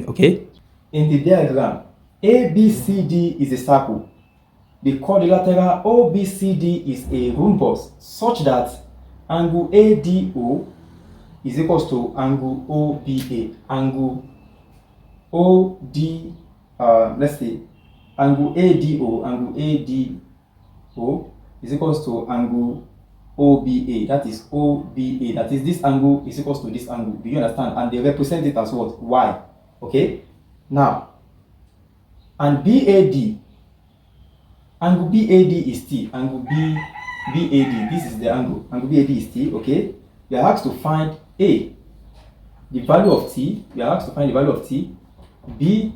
something, okay? In the diagram, ABCD is a circle. The quadrilateral OBCD is a rhombus such that angle ADO is equals to angle OBA. Angle OD, let's say angle ADO is equals to angle OBA. That is OBA. That is, this angle is equals to this angle. Do you understand? And they represent it as what? Y. Okay. Now, and BAD, angle BAD is T. Angle BAD, this is the angle. Angle BAD is T. Okay. We are asked to find A, the value of T. We are asked to find the value of T. B,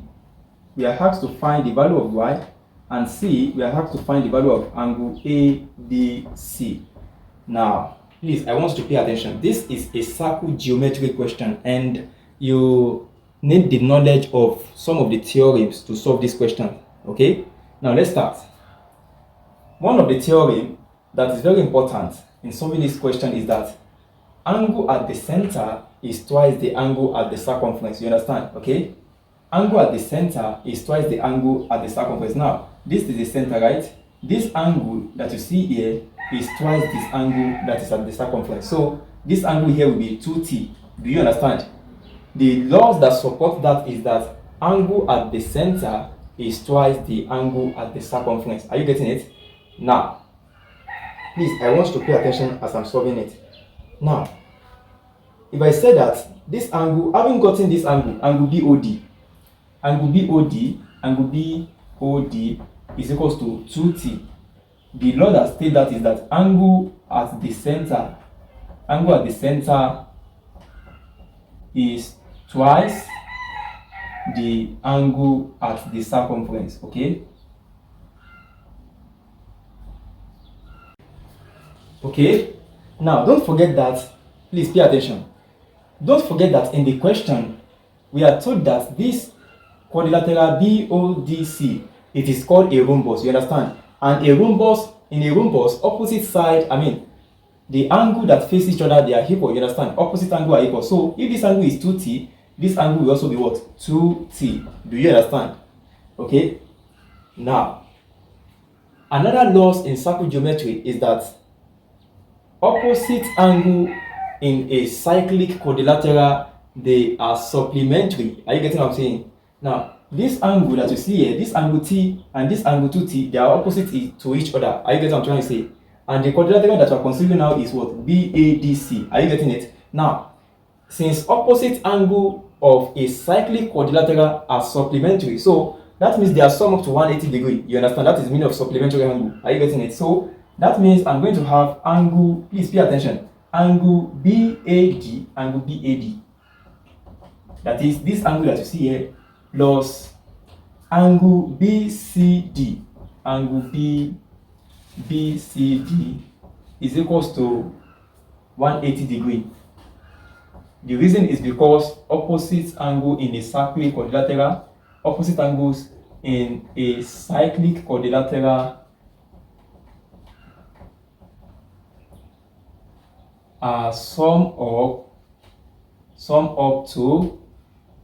we are asked to find the value of Y. And C, we are asked to find the value of angle ABC. Now, please, I want you to pay attention. This is a circle geometry question, and you need the knowledge of some of the theorems to solve this question. Okay? Now, let's start. One of the theorems that is very important in solving this question is that angle at the center is twice the angle at the circumference. You understand? Okay? Angle at the center is twice the angle at the circumference. Now, this is the center, right? This angle that you see here is twice this angle that is at the circumference. So, this angle here will be 2t. Do you understand? The laws that support that is that angle at the center is twice the angle at the circumference. Are you getting it? Now, please, I want you to pay attention as I'm solving it. Now, if I say that this angle, having gotten this angle, angle BOD is equals to 2t. The law that states that is that angle at the center is twice the angle at the circumference. Okay? Okay? Now, don't forget that, please pay attention. Don't forget that in the question, we are told that this quadrilateral BODC, it is called a rhombus. You understand? And in a rhombus, opposite side, the angle that face each other, they are equal. You understand? Opposite angle are equal. So if this angle is 2t, this angle will also be what? 2t. Do you understand? Okay? Now, another law in circle geometry is that opposite angle in a cyclic quadrilateral, they are supplementary. Are you getting what I'm saying? Now, this angle that you see here, this angle T and this angle 2T, they are opposite to each other. Are you getting what I'm trying to say? And the quadrilateral that we are considering now is what? BADC. Are you getting it? Now, since opposite angle of a cyclic quadrilateral are supplementary, so that means they are sum up to 180 degrees. You understand? That is the meaning of supplementary angle. Are you getting it? So that means I'm going to have angle, please pay attention, angle BAD, angle BAD. That is this angle that you see here plus angle BCD, angle BCD is equals to 180 degrees. The reason is because opposite angle in a cyclic quadrilateral, opposite angles in a cyclic quadrilateral are sum up to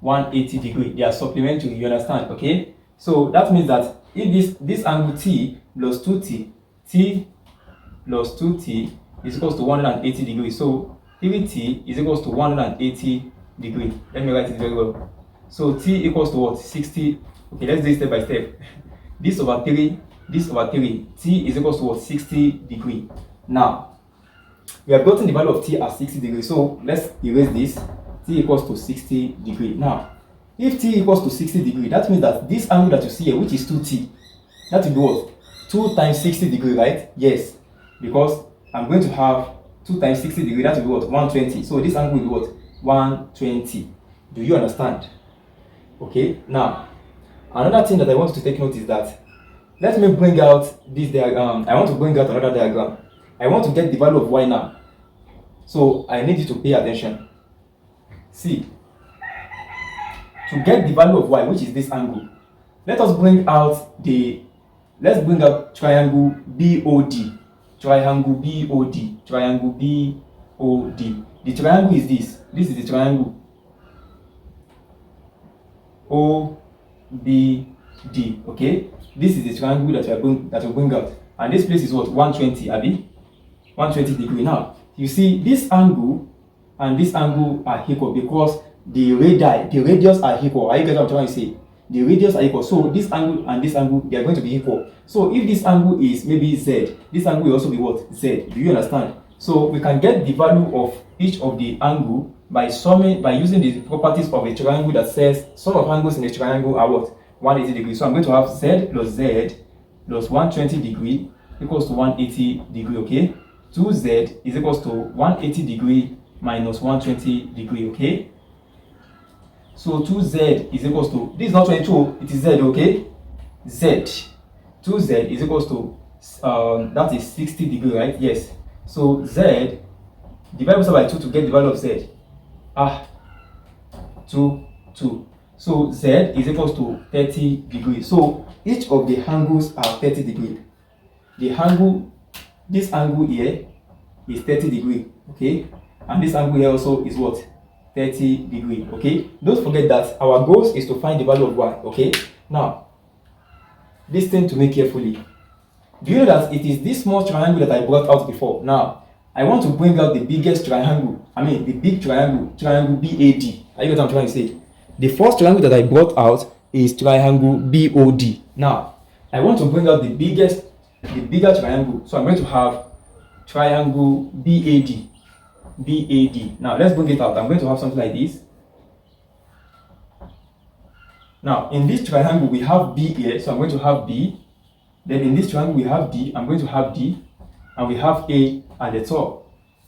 180 degrees. They are supplementary. You understand? Okay. So that means that if this angle T plus 2t, T plus 2t is equals to 180 degrees. So 3t is equals to 180 degrees. Let me write it very well. So T equals to what? 60. Okay, let's do it step by step. This over 3, T is equals to what? 60 degrees. Now, we have gotten the value of T at 60 degrees. So let's erase this. T equals to 60 degrees. Now, if T equals to 60 degrees, that means that this angle that you see here, which is 2t, that will be what? 2 times 60 degrees, right? Yes. Because I'm going to have 2 times 60 degrees, that will be what? 120. So this angle will be what? 120. Do you understand? Okay. Now, another thing that I want to take note is that, let me bring out this diagram. I want to bring out another diagram. I want to get the value of y now. So I need you to pay attention. See, to get the value of y, which is this angle, let's bring out triangle BOD. Triangle BOD. The triangle is this. This is the triangle. OBD. Okay, this is the triangle that will bring out, and this place is what, 120, Abi, 120 degree. Now you see this angle and this angle are equal because the radius are equal. Are you getting what I'm trying to say? The radius are equal, so this angle and this angle, they are going to be equal. So if this angle is maybe Z, this angle will also be what, Z. Do you understand? So we can get the value of each of the angle by using the properties of a triangle that says sum of angles in a triangle are what, 180 degrees. So I'm going to have Z plus 120 degree equals to 180 degree. Okay, 2Z is equals to 180 degree minus 120 degree. Okay, so 2Z is equals to, this is not 22, it is Z. Okay, Z, 2Z is equals to that is 60 degree, right? Yes. So Z, divide by 2 to get the value of Z. 2. So Z is equals to 30 degrees. So each of the angles are 30 degrees. The angle, this angle here is 30 degrees. Okay, and this angle here also is what, 30 degrees. Okay, don't forget that our goal is to find the value of Y. Okay, now listen to me carefully. Do you know that it is this small triangle that I brought out before? Now I want to bring out the biggest triangle, the big triangle, triangle BAD. Are you get what I'm trying to say? The first triangle that I brought out is triangle BOD. Now I want to bring out the bigger triangle, so I'm going to have triangle BAD. Now let's bring it out. I'm going to have something like this. Now in this triangle we have B here, so I'm going to have B. Then in this triangle we have D, I'm going to have D, and we have A at the top.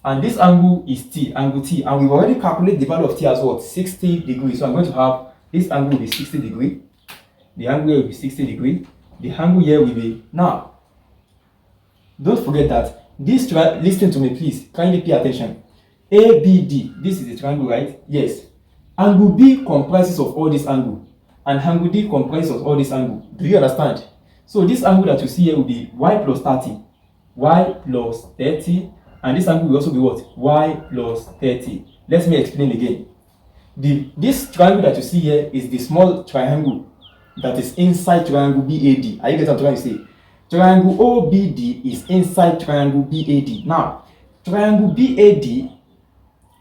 And this angle is T, angle T, and we've already calculated the value of T as what, 60 degrees. So I'm going to have this angle will be 60 degrees, the angle here will be 60 degrees, the angle here will be, now don't forget that this listen to me please, kindly pay attention. ABD, this is a triangle, right? Yes. Angle B comprises of all this angle, and angle D comprises of all this angle. Do you understand? So this angle that you see here will be Y plus 30. Y plus 30. And this angle will also be what? Y plus 30. Let me explain again. This triangle that you see here is the small triangle that is inside triangle BAD. Are you getting what I'm trying to say? Triangle OBD is inside triangle BAD. Now, triangle BAD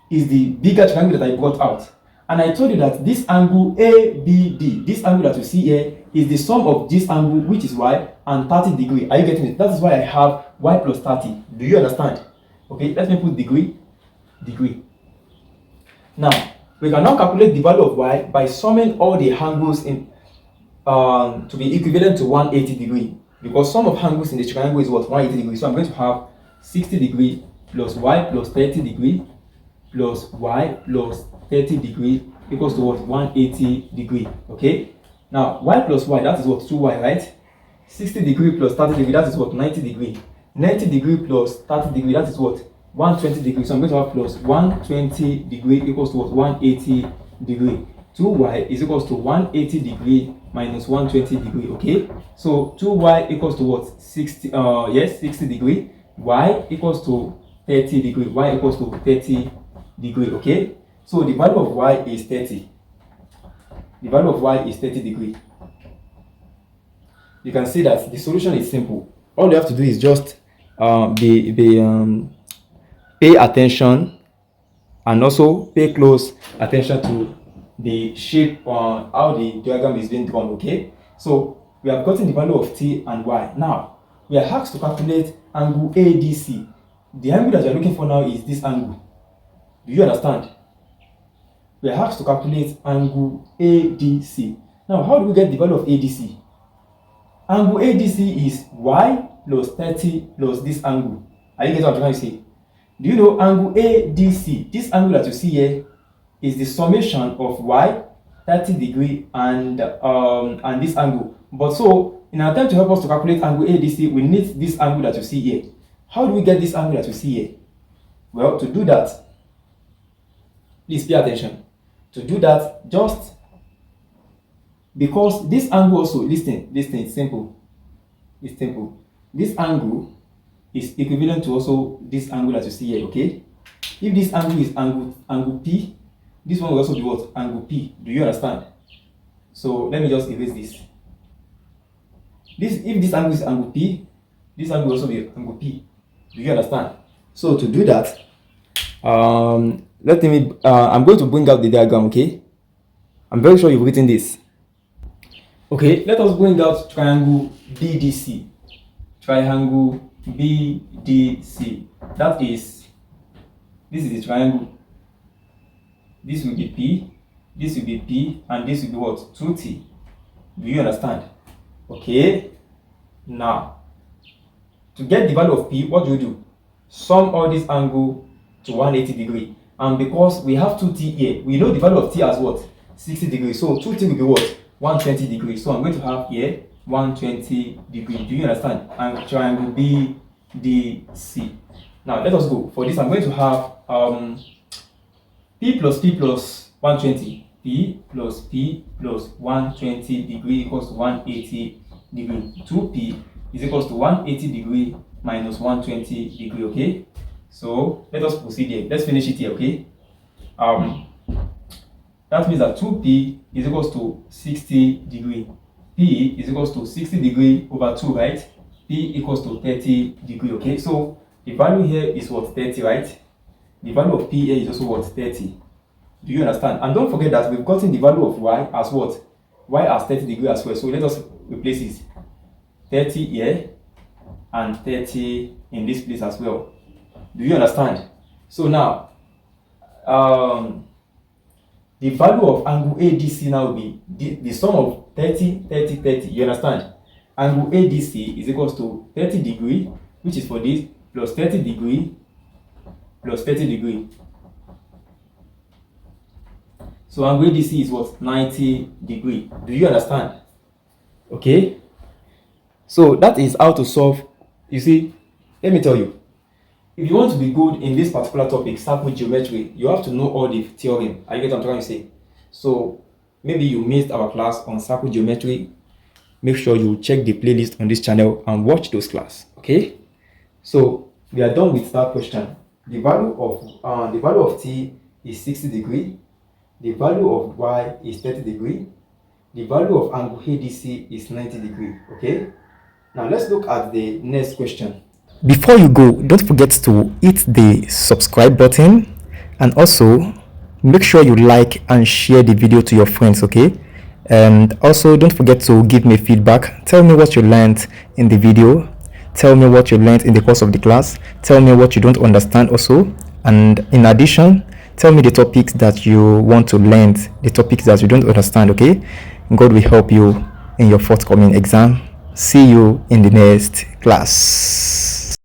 is the bigger triangle that I brought out. And I told you that this angle ABD, this angle that you see here, is the sum of this angle, which is Y, and 30 degrees. Are you getting it? That is why I have Y plus 30. Do you understand? Okay, let me put degree. Now, we can now calculate the value of Y by summing all the angles in to be equivalent to 180 degrees. Because sum of angles in the triangle is what? 180 degrees. So I'm going to have 60 degrees plus Y plus 30 degrees plus Y plus 30 degrees equals to what? 180 degrees. Okay? Now, Y plus Y, that is what? 2Y, right? 60 degrees plus 30 degrees, that is what? 90 degrees. 90 degrees plus 30 degrees, that is what? 120 degrees. So I'm going to have plus 120 degrees equals to what? 180 degrees. 2Y is equals to 180 degrees minus 120 degrees. Okay? So 2Y equals to what? 60 degrees. Y equals to 30 degrees. Y equals to 30 degrees. Okay? So the value of Y is 30. The value of Y is 30 degrees. You can see that the solution is simple. All you have to do is just pay attention and also pay close attention to the shape on how the diagram is being drawn. Okay, so we have gotten the value of T and Y. Now we are asked to calculate angle ADC. The angle that we are looking for now is this angle. Do you understand? We are asked to calculate angle ADC. Now, how do we get the value of ADC? Angle ADC is Y plus 30 plus this angle. Are you getting what I'm trying to say? Do you know angle ADC? This angle that you see here is the summation of Y, 30 degrees, and this angle. But so, in an attempt to help us to calculate angle ADC, we need this angle that you see here. How do we get this angle that you see here? Well, to do that, please pay attention. To do that, just because this angle also, listen, it's simple. It's simple. This angle is equivalent to also this angle that you see here, okay? If this angle is angle P, this one will also be what? Angle P. Do you understand? So let me just erase this. If this angle is angle P, this angle will also be angle P. Do you understand? So to do that, I'm going to bring out the diagram, okay? I'm very sure you've written this. Okay, let us bring out triangle BDC. Triangle BDC. This is the triangle. This will be P, this will be P, and this will be what? 2T. Do you understand? Okay. Now, to get the value of P, what do you do? Sum all this angle to 180 degree. And because we have 2T here, we know the value of T as what? 60 degrees. So 2T will be what? 120 degrees. So I'm going to have here 120 degrees. Do you understand? And triangle BDC. Now let us go. For this, I'm going to have P plus 120. P plus 120 degree equals to 180 degree. 2P is equals to 180 degree minus 120 degree. Okay. So let us proceed here. Let's finish it here. Okay. That means that 2P is equals to 60 degree. P is equals to 60 degree over 2, right? P equals to 30 degree. Okay. So the value here is what? 30, right? The value of P here is also what? 30. Do you understand? And don't forget that we've gotten the value of Y as what? Y as 30 degree as well. So let us replace it. 30 here and 30 in this place as well. Do you understand? So now, the value of angle ADC now will be the sum of 30, 30, 30. You understand? Angle ADC is equals to 30 degree, which is for this, plus 30 degree, plus 30 degree. So angle ADC is what? 90 degree. Do you understand? Okay. So that is how to solve. You see, let me tell you. If you want to be good in this particular topic, circle geometry, you have to know all the theorem. Are you get what I'm trying to say? So maybe you missed our class on circle geometry. Make sure you check the playlist on this channel and watch those classes. Okay. So we are done with that question. The value of T is 60 degree. The value of Y is 30 degree. The value of angle ADC is 90 degree. Okay. Now let's look at the next question. Before you go, don't forget to hit the subscribe button and also make sure you like and share the video to your friends, okay? And also don't forget to give me feedback. Tell me what you learned in the video. Tell me what you learned in the course of the class. Tell me what you don't understand also. And in addition, tell me the topics that you want to learn, the topics that you don't understand, okay? God will help you in your forthcoming exam. See you in the next class.